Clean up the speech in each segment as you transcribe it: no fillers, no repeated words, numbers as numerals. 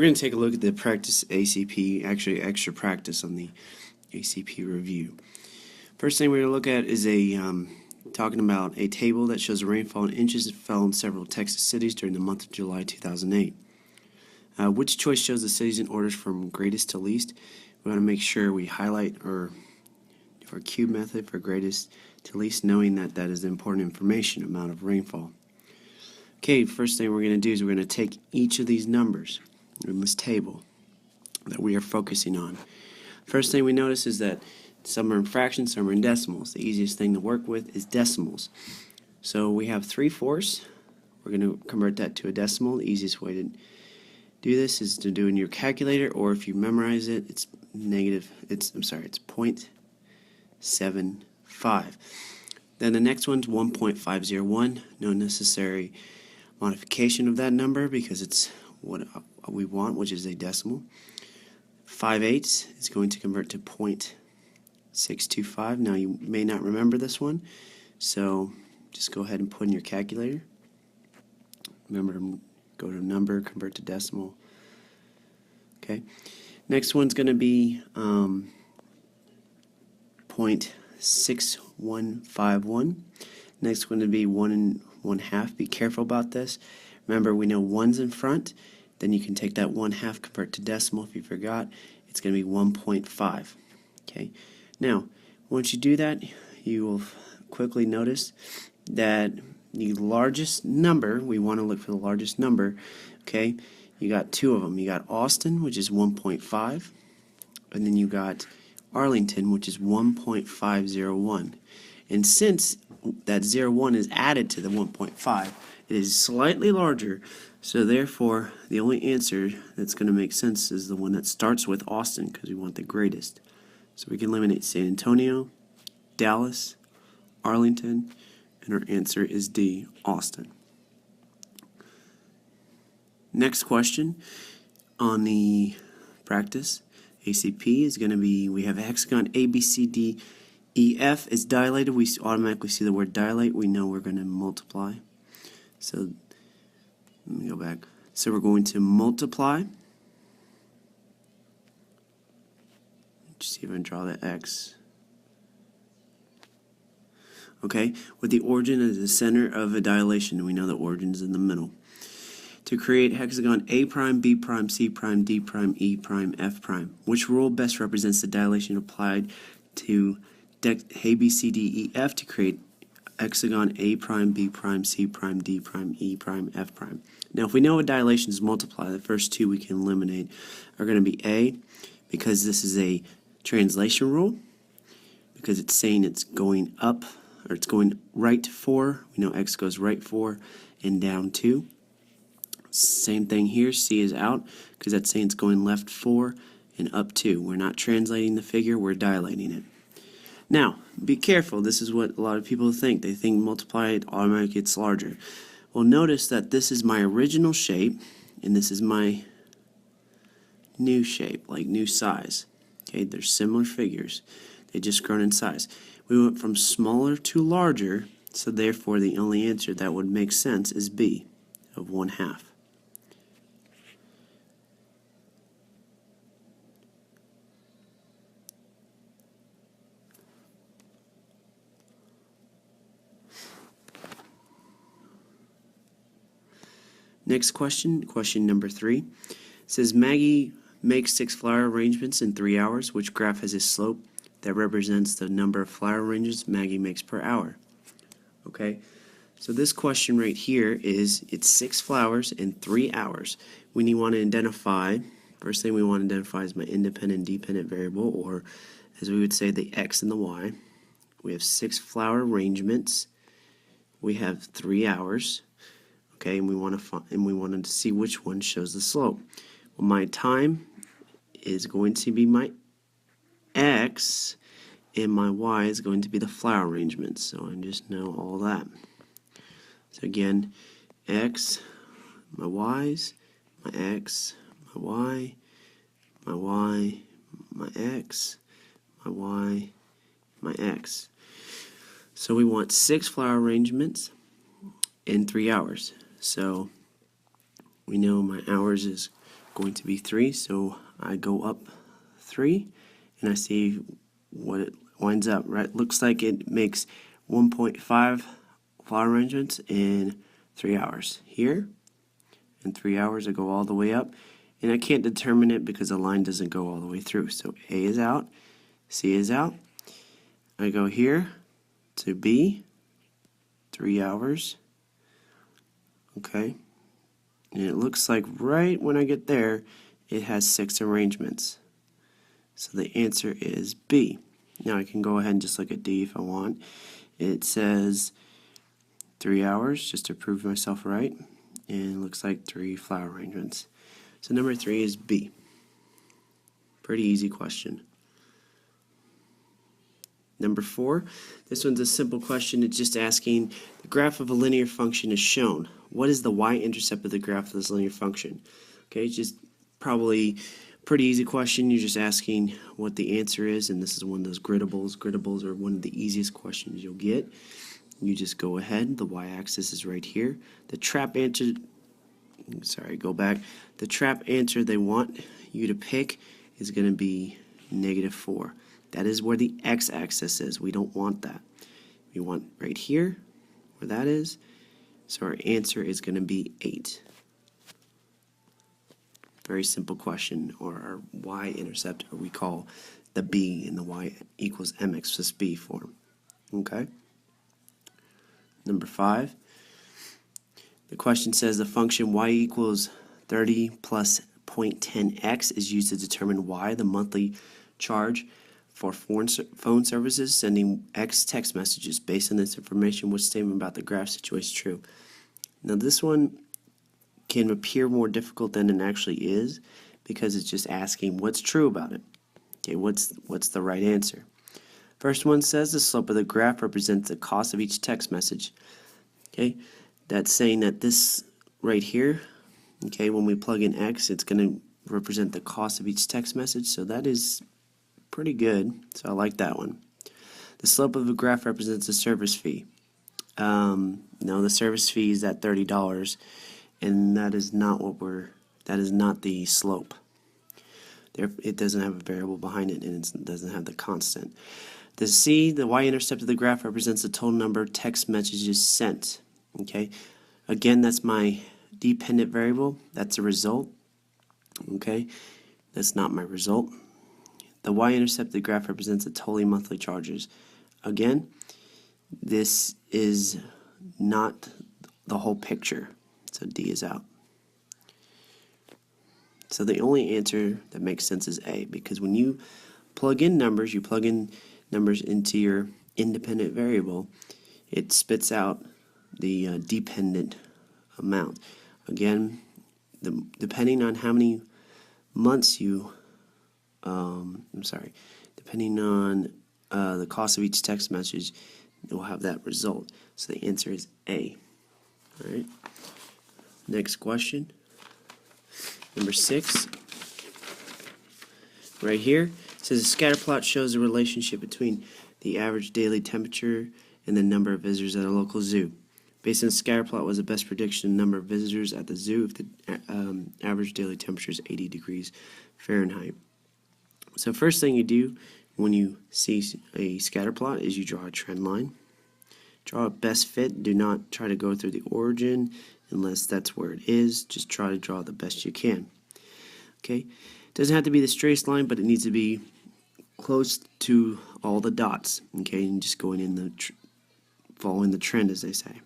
going to take a look at the Practice ACP, actually extra practice on the ACP review. First thing we're going to look at is talking about a table that shows the rainfall in inches that fell in several Texas cities during the month of July 2008. Which choice shows the cities in orders from greatest to least? We want to make sure we highlight our cube method for greatest to least, knowing that that is important information, amount of rainfall. Okay, first thing we're going to do is we're going to take each of these numbers in this table that we are focusing on. First thing we notice is that some are in fractions, some are in decimals. The easiest thing to work with is decimals. So we have 3/4. We're going to convert that to a decimal. The easiest way to do this is to do it in your calculator, or if you memorize it, it's 0.75. Then the next one's 1.501. No necessary modification of that number because it's what we want, which is a decimal. 5/8 is going to convert to 0.625. Now you may not remember this one, so just go ahead and put in your calculator. Remember to go to number, convert to decimal. Okay. Next one's going to be 0.6151. Next one to be 1 1/2. Be careful about this. Remember, we know 1's in front. Then you can take that 1/2, convert to decimal if you forgot. It's going to be 1.5. Okay. Now, once you do that, you will quickly notice that the largest number, we want to look for the largest number. Okay. You got two of them. You got Austin, which is 1.5, and then you got Arlington, which is 1.501. And since that 01 is added to the 1.5, it is slightly larger, so therefore the only answer that's going to make sense is the one that starts with Austin, because we want the greatest. So we can eliminate San Antonio, Dallas, Arlington, and our answer is D, Austin. Next question on the practice ACP is going to be, we have a hexagon A, B, C, D, E, F is dilated. We automatically see the word dilate. We know we're going to multiply. So let me go back. So we're going to multiply. Let's see if I can draw the X. Okay, with the origin as the center of a dilation. We know the origin is in the middle. To create hexagon A prime, B prime, C prime, D prime, E prime, F prime. Which rule best represents the dilation applied to A, B, C, D, E, F to create hexagon A prime, B prime, C prime, D prime, E prime, F prime? Now, if we know what dilations multiply, the first two we can eliminate are going to be A, because this is a translation rule, because it's saying it's going up, or it's going right 4. We know X goes right 4 and down 2. Same thing here, C is out, because that's saying it's going left 4 and up 2. We're not translating the figure, we're dilating it. Now, be careful, this is what a lot of people think. They think multiply it automatically gets larger. Well, notice that this is my original shape, and this is my new shape, like new size. Okay, they're similar figures. They just grown in size. We went from smaller to larger, so therefore the only answer that would make sense is B, of 1/2. Next question, question number 3. It says Maggie makes 6 flower arrangements in 3 hours. Which graph has a slope that represents the number of flower arrangements Maggie makes per hour? Okay, so this question right here is, it's 6 flowers in 3 hours. When you want to identify, first thing we want to identify is my independent and dependent variable, or as we would say, the X and the Y. We have 6 flower arrangements. We have 3 hours. Okay, and we wanted to see which one shows the slope. Well, my time is going to be my X, and my Y is going to be the flower arrangement. So I just know all that. So again, X, my Y's, my X, my Y, my Y, my X, my Y, my X. So we want 6 flower arrangements in 3 hours. So we know my hours is going to be 3, so I go up 3 and I see what it winds up, right? Looks like it makes 1.5 flower arrangements in 3 hours. Here, in 3 hours, I go all the way up, and I can't determine it because the line doesn't go all the way through. So A is out, C is out. I go here to B, 3 hours. Okay, and it looks like right when I get there, it has 6 arrangements. So the answer is B. Now I can go ahead and just look at D if I want. It says 3 hours, just to prove myself right, and it looks like 3 flower arrangements. So number 3 is B. Pretty easy question. Number 4, this one's a simple question. It's just asking, the graph of a linear function is shown. What is the y-intercept of the graph of this linear function? Okay, it's just probably pretty easy question. You're just asking what the answer is, and this is one of those griddables. Griddables are one of the easiest questions you'll get. You just go ahead. The y-axis is right here. The trap answer, go back. The trap answer they want you to pick is going to be -4. That is where the x-axis is. We don't want that. We want right here, where that is. So our answer is going to be 8. Very simple question, or our y-intercept, or we call the b in the y equals mx plus b form. Okay? Number 5. The question says the function y equals 30 plus 0.10x is used to determine y, the monthly charge for phone services sending X text messages. Based on this information, which statement about the graph situation is true? Now this one can appear more difficult than it actually is because it's just asking what's true about it. Okay, what's the right answer? First one says the slope of the graph represents the cost of each text message. Okay, that's saying that this right here, okay, when we plug in X, it's going to represent the cost of each text message, so that is pretty good, so I like that one. The slope of a graph represents the service fee. No, the service fee is at $30, and that is not the slope. There, it doesn't have a variable behind it, and it doesn't have the constant. The C, the y-intercept of the graph represents the total number of text messages sent. Okay, again, that's my dependent variable. That's a result. Okay, that's not my result. The y-intercept of the graph represents the total monthly charges. Again, this is not the whole picture, so D is out. So the only answer that makes sense is A, because when you plug in numbers, into your independent variable, it spits out the dependent amount. Again, depending on how many months you, depending on the cost of each text message, it will have that result. So the answer is A. All right. Next question. Number 6. Right here, it says a scatter plot shows the relationship between the average daily temperature and the number of visitors at a local zoo. Based on the scatter plot was the best prediction of the number of visitors at the zoo if the average daily temperature is 80 degrees Fahrenheit. So first thing you do when you see a scatter plot is you draw a trend line. Draw a best fit. Do not try to go through the origin unless that's where it is. Just try to draw the best you can. Okay, it doesn't have to be the straightest line, but it needs to be close to all the dots. Okay, and just going in the following the trend, as they say.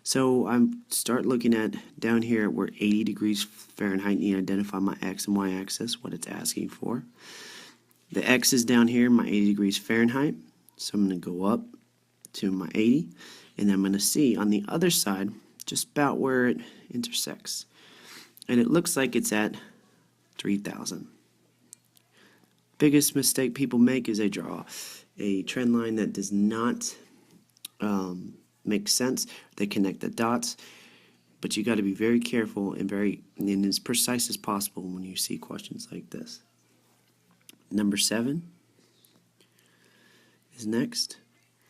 So I start looking at down here where 80 degrees Fahrenheit, and identify my x and y axis, what it's asking for. The x is down here, my 80 degrees Fahrenheit. So I'm going to go up to my 80, and I'm going to see on the other side just about where it intersects. And it looks like it's at 3,000. Biggest mistake people make is they draw a trend line that does not make sense. They connect the dots, but you got to be very careful and as precise as possible when you see questions like this. Number 7 is next.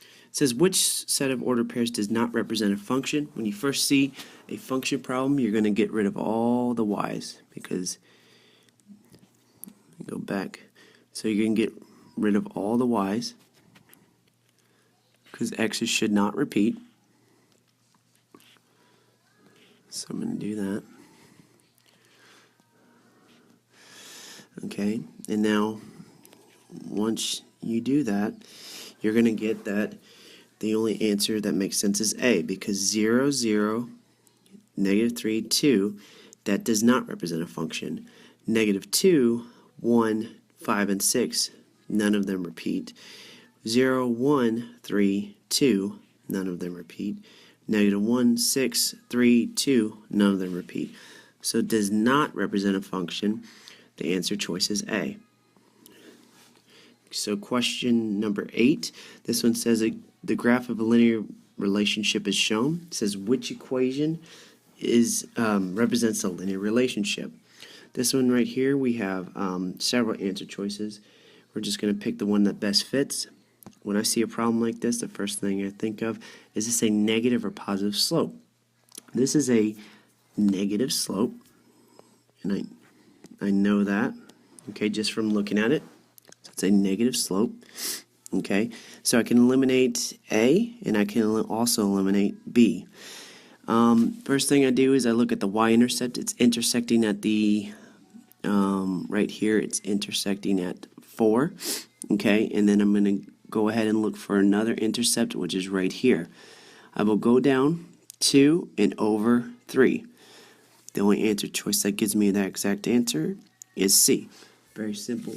It says, which set of ordered pairs does not represent a function? When you first see a function problem, you're going to get rid of all the y's because Go back. So you're going to get rid of all the y's, because x's should not repeat. So I'm going to do that. Okay, and now once you do that, you're going to get that the only answer that makes sense is A, because 0, 0, -3, 2, that does not represent a function. -2, 1, 5, and 6, none of them repeat. 0, 1, 3, 2, none of them repeat. -1, 6, 3, 2, none of them repeat. So it does not represent a function. The answer choice is A. So question number 8, this one says the graph of a linear relationship is shown. It says which equation represents a linear relationship. This one right here, we have several answer choices. We're just going to pick the one that best fits. When I see a problem like this, the first thing I think of is this a negative or positive slope? This is a negative slope, and I know that, okay, just from looking at it. So it's a negative slope. Okay, so I can eliminate A, and I can also eliminate B. First thing I do is I look at the y-intercept. It's intersecting at the, right here, it's intersecting at 4. Okay, and then I'm going to go ahead and look for another intercept, which is right here. I will go down 2 and over 3. The only answer choice that gives me that exact answer is C. Very simple.